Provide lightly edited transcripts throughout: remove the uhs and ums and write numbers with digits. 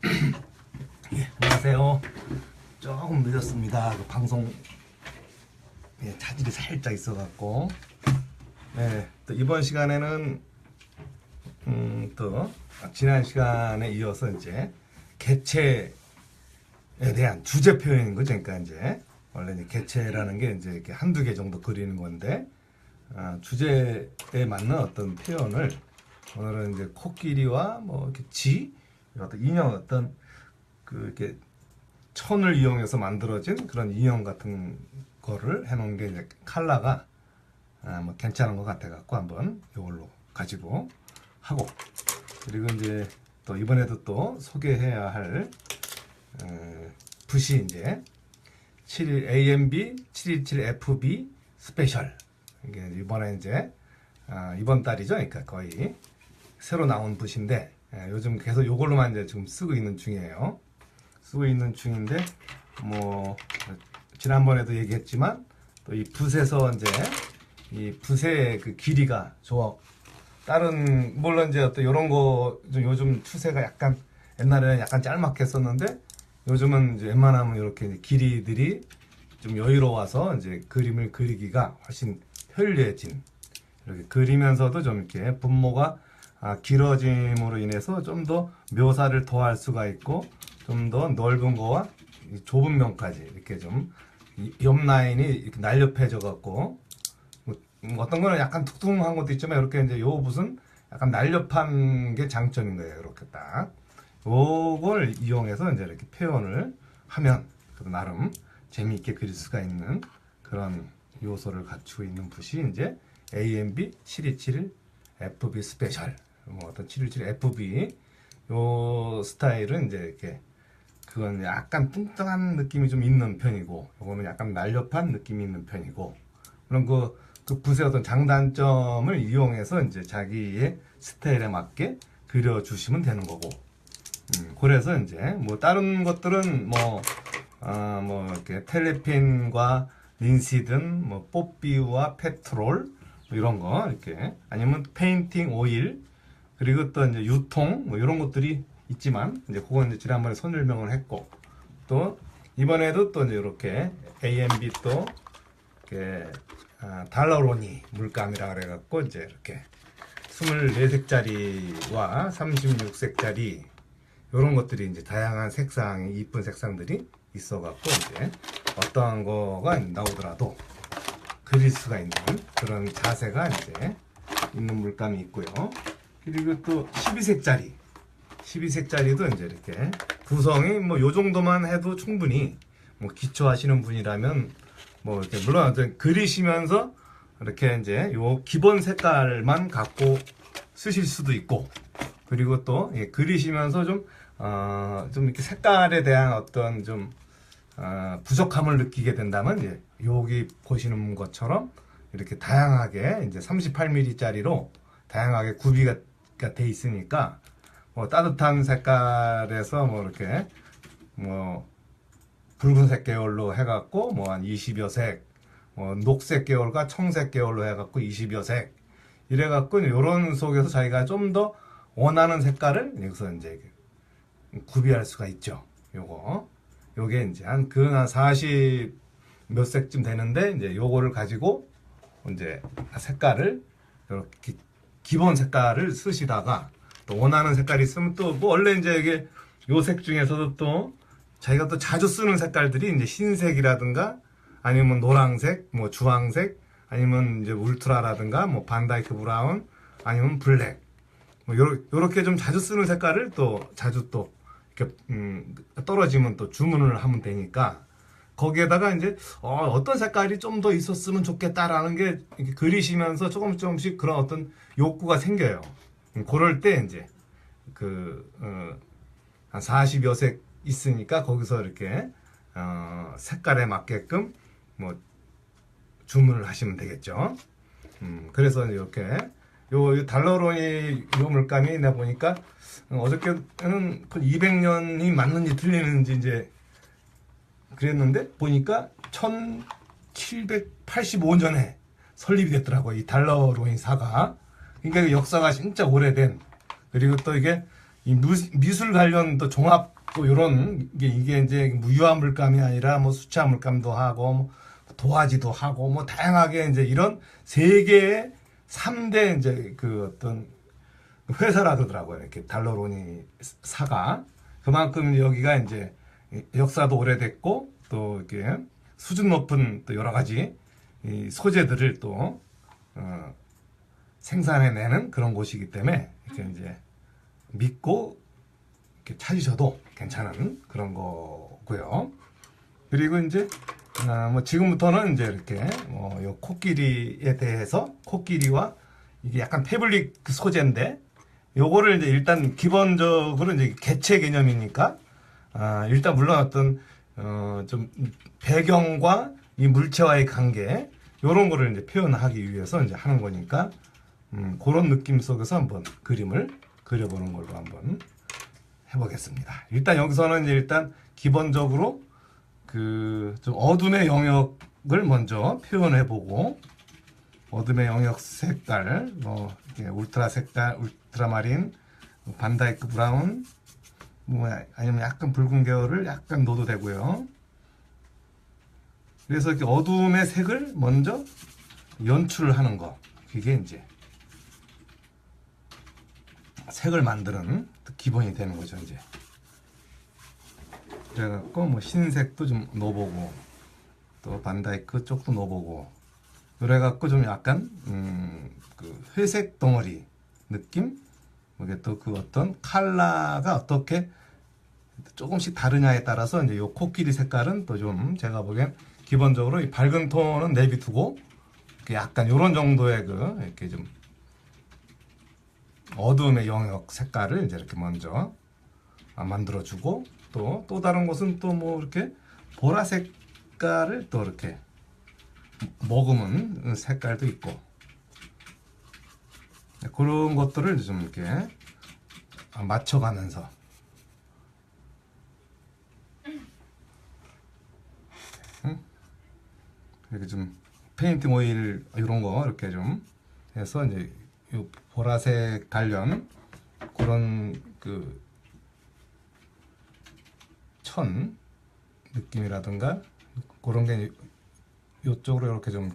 예, 안녕하세요. 조금 늦었습니다. 그 방송 차질이 살짝 있어갖고, 또 이번 시간에는 또 지난 시간에 이어서 이제 개체에 대한 주제 표현인 거죠. 그러니까 이제 원래 이제 개체라는 게 이제 이렇게 한두 개 정도 그리는 건데, 주제에 맞는 어떤 표현을 오늘은 이제 코끼리와 뭐 이렇게 어떤 인형 어떤 이렇게 천을 이용해서 만들어진 그런 인형 같은 거를 해놓은 게 이제 컬러가 뭐 괜찮은 것 같아갖고 한번 이걸로 가지고 하고, 그리고 이제 또 이번에도 또 소개해야 할 붓이 이제 71 AMB 717FB 스페셜, 이게 이번에 이제 이번 달이죠. 그러니까 거의 새로 나온 붓인데, 요즘 계속 이걸로만 이제 지금 쓰고 있는 중이에요. 쓰고 있는 중인데, 뭐 지난번에도 얘기했지만 또 이 붓에서 이제 이 붓의 그 길이가 다른 물론 이제 어떤 이런 거 요즘 추세가 약간 옛날에는 약간 짤막게 썼는데, 요즘은 이제 웬만하면 이렇게 길이들이 좀 여유로워서 이제 그림을 그리기가 훨씬 편리해진, 이렇게 그리면서도 좀 이렇게 분모가 길어짐으로 인해서 좀 더 묘사를 더할 수가 있고, 좀 더 넓은 거와 좁은 면까지 이렇게 좀 옆 라인이 이렇게 날렵해져 갖고, 어떤 거는 약간 툭툭한 것도 있지만 이렇게 이제 요 붓은 약간 날렵한 게 장점인 거예요. 이렇게 딱 요걸 이용해서 이제 이렇게 표현을 하면 나름 재미있게 그릴 수가 있는 그런 요소를 갖추고 있는 붓이 이제 AMB 727 FB 스페셜, 뭐 어떤 727 FB 요 스타일은 이제 이렇게 그건 약간 뚱뚱한 느낌이 좀 있는 편이고, 요거는 약간 날렵한 느낌이 있는 편이고, 물론 그 붓의 어떤 장단점을 이용해서 이제 자기의 스타일에 맞게 그려주시면 되는 거고, 그래서 이제 뭐 다른 것들은 뭐 이렇게 텔레핀과 린시든, 뭐 뽀삐와 페트롤 뭐 이런 거 이렇게, 아니면 페인팅 오일, 그리고 또 이제 유통 뭐 이런 것들이 있지만, 이제 그건 이제 지난번에 설명을 했고, 또 이번에도 또 이제 이렇게 AMB 또 이렇게 달러로니 물감이라 그래갖고 이제 이렇게 24색짜리와 36색짜리 이런 것들이 이제 다양한 색상이 이쁜 색상들이 있어갖고, 이제 어떠한 거가 나오더라도 그릴 수가 있는 그런 자세가 이제 있는 물감이 있고요. 그리고 또 12색짜리도 이제 이렇게 구성이 뭐 요 정도만 해도 충분히 뭐 기초하시는 분이라면 뭐 이렇게 물론 어떤 그리시면서 이렇게 이제 요 기본 색깔만 갖고 쓰실 수도 있고, 그리고 또 그리시면서 좀 이렇게 색깔에 대한 어떤 좀 부족함을 느끼게 된다면, 이제 여기 보시는 것처럼 이렇게 다양하게 이제 38mm짜리로 다양하게 구비가 돼 있으니까, 뭐 따뜻한 색깔에서 뭐 이렇게 뭐 붉은색 계열로 해갖고 뭐 한 20여 색, 뭐 녹색 계열과 청색 계열로 해갖고 20여 색, 이래갖고 이런 속에서 자기가 좀 더 원하는 색깔을 여기서 이제 구비할 수가 있죠. 요게 이제 한 40 몇 색쯤 되는데, 이제 요거를 가지고 이제 색깔을 이렇게 기본 색깔을 쓰시다가 또 원하는 색깔이 있으면 또 뭐 원래 이제 이게 요 색 중에서도 또 자기가 또 자주 쓰는 색깔들이 이제 흰색이라든가, 아니면 노란색, 뭐 주황색, 아니면 이제 울트라라든가, 뭐 반다이크 브라운, 아니면 블랙, 뭐 요렇게 좀 자주 쓰는 색깔을 또 자주 또 이렇게 떨어지면 또 주문을 하면 되니까, 거기에다가 이제 어떤 색깔이 좀 더 있었으면 좋겠다라는 게 이렇게 그리시면서 조금씩 그런 어떤 욕구가 생겨요. 그럴 때 이제 한 40여 색 있으니까 거기서 이렇게 색깔에 맞게끔 뭐 주문을 하시면 되겠죠. 그래서 이렇게 요 달러로니 요 물감이 내가 보니까 어저께는 200년이 맞는지 틀리는지 이제 그랬는데, 보니까 1785년에 설립이 됐더라고요, 이 달러로인사가. 그러니까 역사가 진짜 오래된, 그리고 또 이게 이 미술 관련 또 종합 또 이런 이게 이제 유화 물감이 아니라 뭐 수채화 물감도 하고 뭐 도화지도 하고 뭐 다양하게 이제 이런 세계의 3대 이제 그 어떤 회사라 그러더라고요. 이렇게 달러로니 사가 그만큼 여기가 이제 역사도 오래됐고 또 이렇게 수준 높은 또 여러 가지 이 소재들을 또 생산해내는 그런 곳이기 때문에 이렇게 이제 믿고 이렇게 찾으셔도 괜찮은 그런 거고요. 그리고 이제 뭐 지금부터는 이제 이렇게 요 코끼리에 대해서 코끼리와 이게 약간 패블릭 소재인데 요거를 이제 일단 기본적으로 이제 개체 개념이니까 일단 물론 어떤 좀 배경과 이 물체와의 관계 요런 거를 이제 표현하기 위해서 이제 하는 거니까 그런 느낌 속에서 한번 그림을 그려보는 걸로 한번 해보겠습니다. 일단 여기서는 이제 일단 기본적으로 그 좀 어둠의 영역을 먼저 표현해보고 어둠의 영역 색깔, 뭐 울트라 색깔, 울트라마린, 반다이크 브라운, 뭐 아니면 약간 붉은 계열을 약간 넣어도 되고요. 그래서 이렇게 어둠의 색을 먼저 연출을 하는 거, 그게 이제 색을 만드는 기본이 되는 거죠, 이제. 그래갖고 뭐 흰색도 좀 넣어보고 또 반다이크 쪽도 넣어보고 그래갖고 좀 약간 그 회색 덩어리 느낌, 이게 또 그 어떤 컬러가 어떻게 조금씩 다르냐에 따라서 이제 요 코끼리 색깔은 또 좀 제가 보기엔 기본적으로 이 밝은 톤은 내비두고 약간 요런 정도의 그 이렇게 좀 어두움의 영역 색깔을 이제 이렇게 먼저 만들어주고 또 다른 곳은 또 뭐 이렇게 보라 색깔을 또 이렇게 머금은 색깔도 있고 그런 것들을 좀 이렇게 맞춰가면서 이렇게 좀 페인팅 오일 이런 거 이렇게 좀 해서 이제 요 보라색 관련 그런 그 천 느낌이라든가 그런 게 이쪽으로 이렇게 좀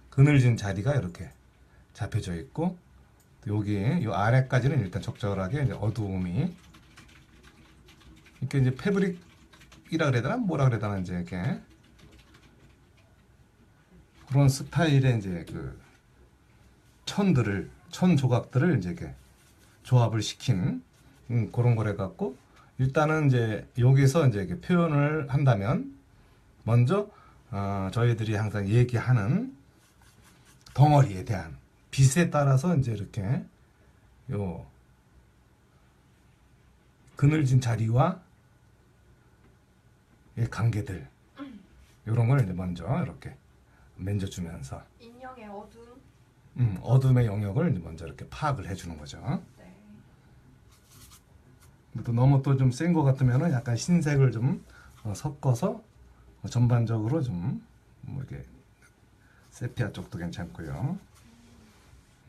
그늘진 자리가 이렇게 잡혀져 있고 여기 요 아래까지는 일단 적절하게 이제 어두움이 이렇게 이제 패브릭이라 그래야 되나 뭐라 그래야 되나 이제 이렇게 그런 스타일의 이제 그 천 조각들을 이제 이렇게 조합을 시킨 그런 거래 갖고 일단은 이제 여기서 이제 이렇게 표현을 한다면 먼저 저희들이 항상 얘기하는 덩어리에 대한 빛에 따라서 이제 이렇게 요 그늘진 자리와 의 관계들 이런 걸 이제 먼저 이렇게 만져주면서 인형의 어둠. 어둠의 영역을 이제 먼저 이렇게 파악을 해주는 거죠. 네. 또 너무 또 좀 센 것 같으면은 약간 흰색을 좀 섞어서 전반적으로 좀 뭐 이렇게 세피아 쪽도 괜찮고요.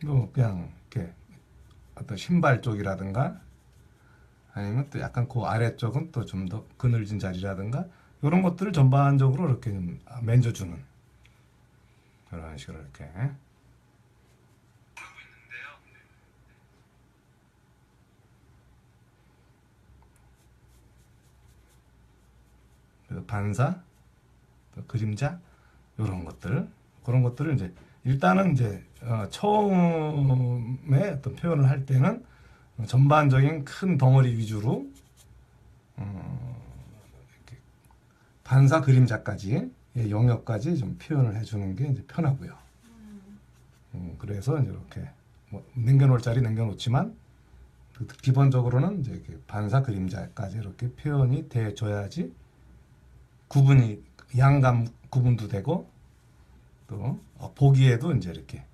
또 그냥 이렇게 어떤 신발 쪽이라든가 아니면 또 약간 그 아래쪽은 또 좀 더 그늘진 자리라든가 이런 것들을 전반적으로 이렇게 좀 만져주는 그런 식으로 이렇게. 그래서 반사, 또 그림자 이런 것들 그런 것들을 이제 일단은 이제 처음에 어떤 표현을 할 때는 전반적인 큰 덩어리 위주로 이렇게 반사 그림자까지 영역까지 좀 표현을 해주는 게 이제 편하고요. 그래서 이제 이렇게 뭐 남겨놓을 자리 남겨놓지만 기본적으로는 이제 이렇게 반사 그림자까지 이렇게 표현이 돼줘야지 구분이 양감 구분도 되고 또 보기에도 이제 이렇게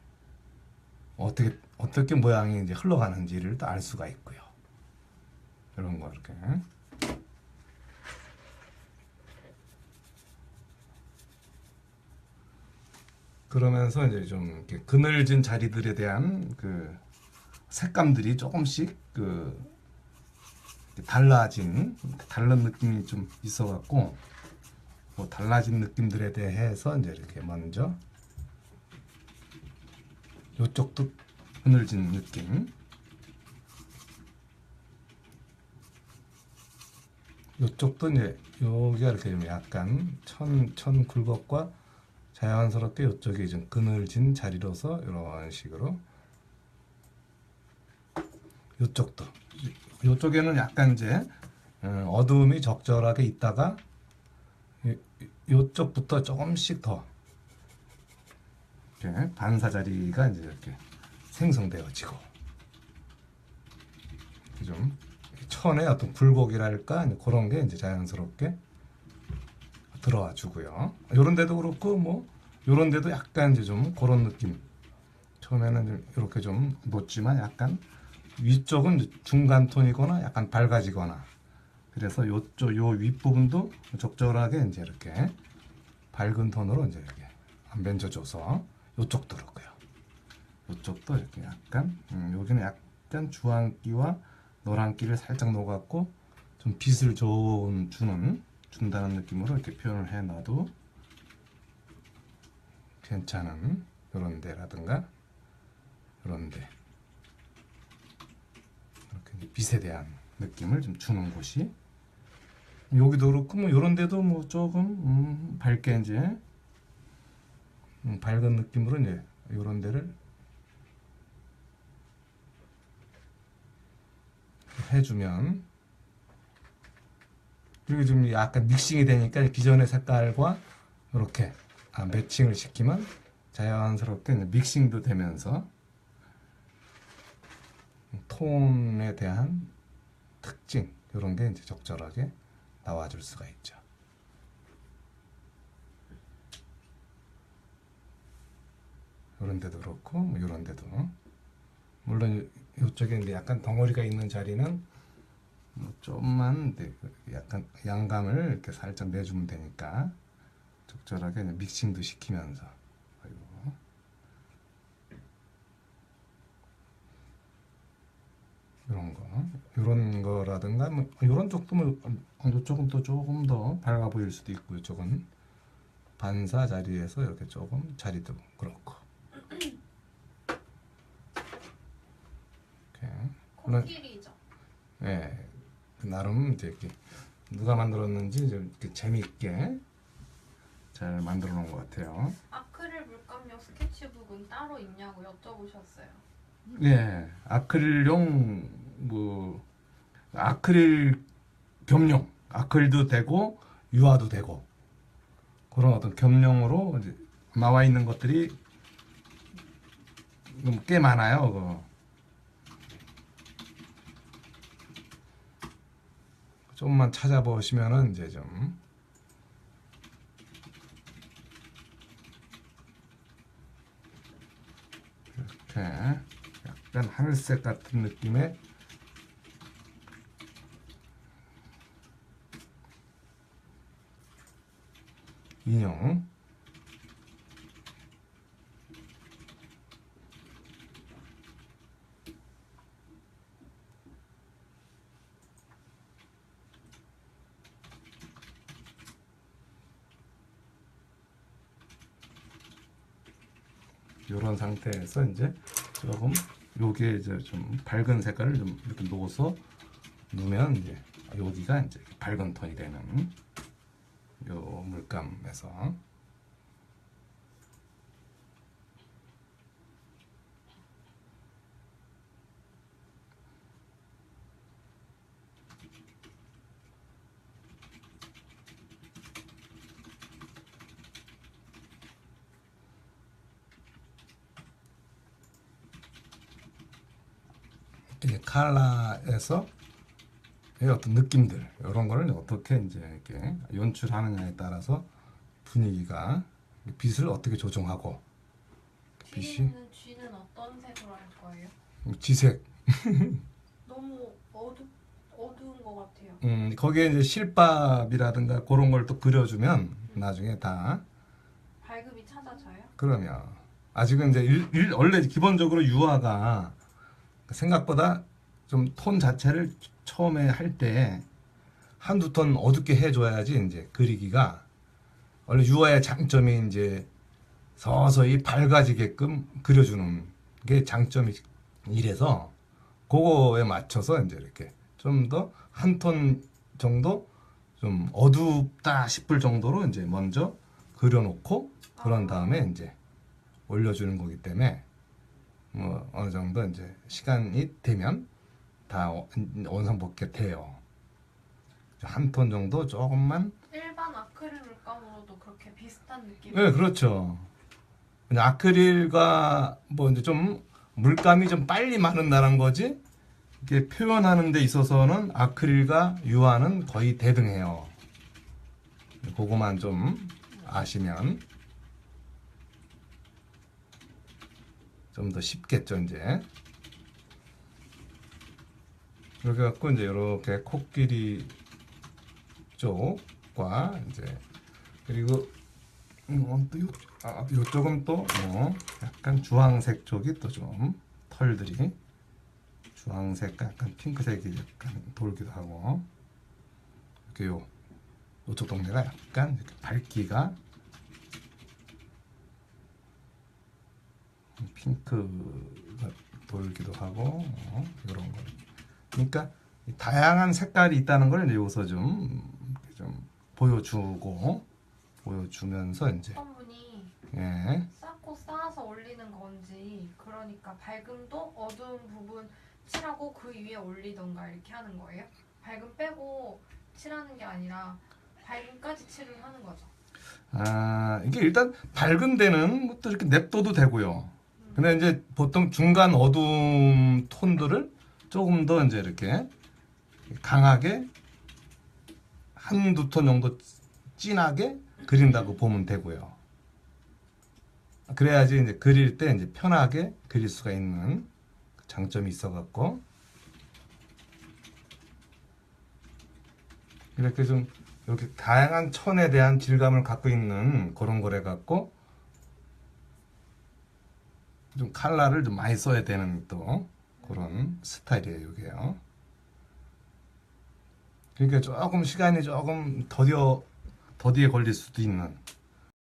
어떻게 모양이 이제 흘러가는지를 또 알 수가 있고요. 이런 거 이렇게. 그러면서 이제 좀 이렇게 그늘진 자리들에 대한 그 색감들이 조금씩 그 다른 느낌이 좀 있어갖고 뭐 달라진 느낌들에 대해서 이제 이렇게 먼저 이쪽도 그늘진 느낌, 이쪽도 이제 여기가 이렇게 좀 약간 천 굴곡과 자연스럽게 이쪽이 좀 그늘진 자리로서 이런 식으로, 이쪽에는 약간 이제 어두움이 적절하게 있다가 이쪽부터 조금씩 더 이렇게 반사 자리가 이제 이렇게 생성되어지고, 좀 천의 어떤 굴곡이랄까 그런 게 이제 자연스럽게 들어와 주고요. 이런 데도 그렇고 뭐 이런 데도 약간 이제 좀 그런 느낌. 처음에는 이렇게 좀 높지만 약간 위쪽은 중간 톤이거나 약간 밝아지거나, 그래서 요쪽 요 윗부분도 적절하게 이제 이렇게 밝은 톤으로 이제 이렇게 안벤져줘서 요쪽도 그렇고요. 요쪽도 이렇게 약간 여기는 약간 주황기와 노란기를 살짝 녹았고 좀 빛을 준다는 느낌으로 이렇게 표현을 해놔도 괜찮은 이런 데라든가 이런 데, 이렇게 빛에 대한 느낌을 좀 주는 곳이, 여기도 그렇고 뭐 이런 데도 뭐 조금 밝게 이제 밝은 느낌으로 이제 이런 데를 해주면, 그리고 좀 약간 믹싱이 되니까 기존의 색깔과 이렇게 매칭을 시키면 자연스럽게 믹싱도 되면서 톤에 대한 특징 이런 게 이제 적절하게 나와줄 수가 있죠. 이런 데도 그렇고 뭐 이런 데도, 물론 이쪽에 이제 약간 덩어리가 있는 자리는 뭐 좀만 약간 양감을 이렇게 살짝 내주면 되니까 적절하게 믹싱도 시키면서, 이런 거라든가 뭐 이런 쪽도 뭐 이쪽은 또 조금 더 밝아 보일 수도 있고, 이쪽은 반사 자리에서 이렇게 조금 자리도 그렇고. 코끼리죠. 예, 나름 이제 이렇게 누가 만들었는지 좀 이렇게 재미있게 잘 만들어 놓은 것 같아요. 아크릴 물감용 스케치북은 따로 있냐고 여쭤보셨어요. 예, 아크릴용 뭐 아크릴 겸용, 아크릴도 되고 유화도 되고 그런 어떤 겸용으로 이제 나와 있는 것들이 꽤 많아요. 좀만 찾아보시면은 이제 좀 이렇게 약간 하늘색 같은 느낌의 인형, 이런 상태에서 이제 조금 여기에 이제 좀 밝은 색깔을 좀 이렇게 넣어서 누면 이제 여기가 이제 밝은 톤이 되는 요 물감에서, 이제 칼라에서 어떤 느낌들 이런 거를 어떻게 이제 이렇게 연출하느냐에 따라서 분위기가 빛을 어떻게 조정하고, 빛이 쥐는 어떤 색으로 할 거예요? 지색, 너무 어두운 것 같아요. 거기에 이제 실밥이라든가 그런 걸 또 그려주면 나중에 다 밝음이 찾아져요? 그러면, 아직은 이제 원래 기본적으로 유화가 생각보다 좀 톤 자체를 처음에 할 때 한두 톤 어둡게 해줘야지 이제 그리기가 원래 유화의 장점이 이제 서서히 밝아지게끔 그려주는 게 장점이 이래서 그거에 맞춰서 이제 이렇게 좀 더 한 톤 정도 좀 어둡다 싶을 정도로 이제 먼저 그려놓고 그런 다음에 이제 올려주는 거기 때문에 뭐 어느 정도 이제 시간이 되면 다 원상복귀 돼요. 한 톤 정도 조금만. 일반 아크릴 물감으로도 그렇게 비슷한 느낌. 네, 그렇죠. 근데 아크릴과 뭐 이제 좀 물감이 좀 빨리 마른다는 거지. 이게 표현하는 데 있어서는 아크릴과 유화는 거의 대등해요. 그거만 좀 아시면 좀 더 쉽겠죠, 이제. 그렇게 갖고 이제 이렇게 코끼리 쪽과 이제 그리고 또 요쪽은 또 뭐 약간 주황색 쪽이 또 좀 털들이 주황색 약간 핑크색이 약간 돌기도 하고 이렇게 요쪽 동네가 약간 이렇게 밝기가 핑크가 돌기도 하고 이런 거. 그러니까 다양한 색깔이 있다는 걸 이제 여기서 좀 보여주면서 이제 어떤 분이 예. 쌓고 쌓아서 올리는 건지 그러니까 밝음도 어두운 부분 칠하고 그 위에 올리던가 이렇게 하는 거예요? 밝음 빼고 칠하는 게 아니라 밝음까지 칠을 하는 거죠. 아 이게 일단 밝은 데는 뭐 또 이렇게 냅둬도 되고요. 근데 이제 보통 중간 어두움 톤들을 조금 더 이제 이렇게 강하게 한두 톤 정도 진하게 그린다고 보면 되고요. 그래야지 이제 그릴 때 이제 편하게 그릴 수가 있는 장점이 있어갖고 이렇게 좀 이렇게 다양한 천에 대한 질감을 갖고 있는 그런 거래 갖고 좀 칼라를 좀 많이 써야 되는 또 그런 스타일이에요, 이게요. 그러니까 조금 시간이 조금 더디에 걸릴 수도 있는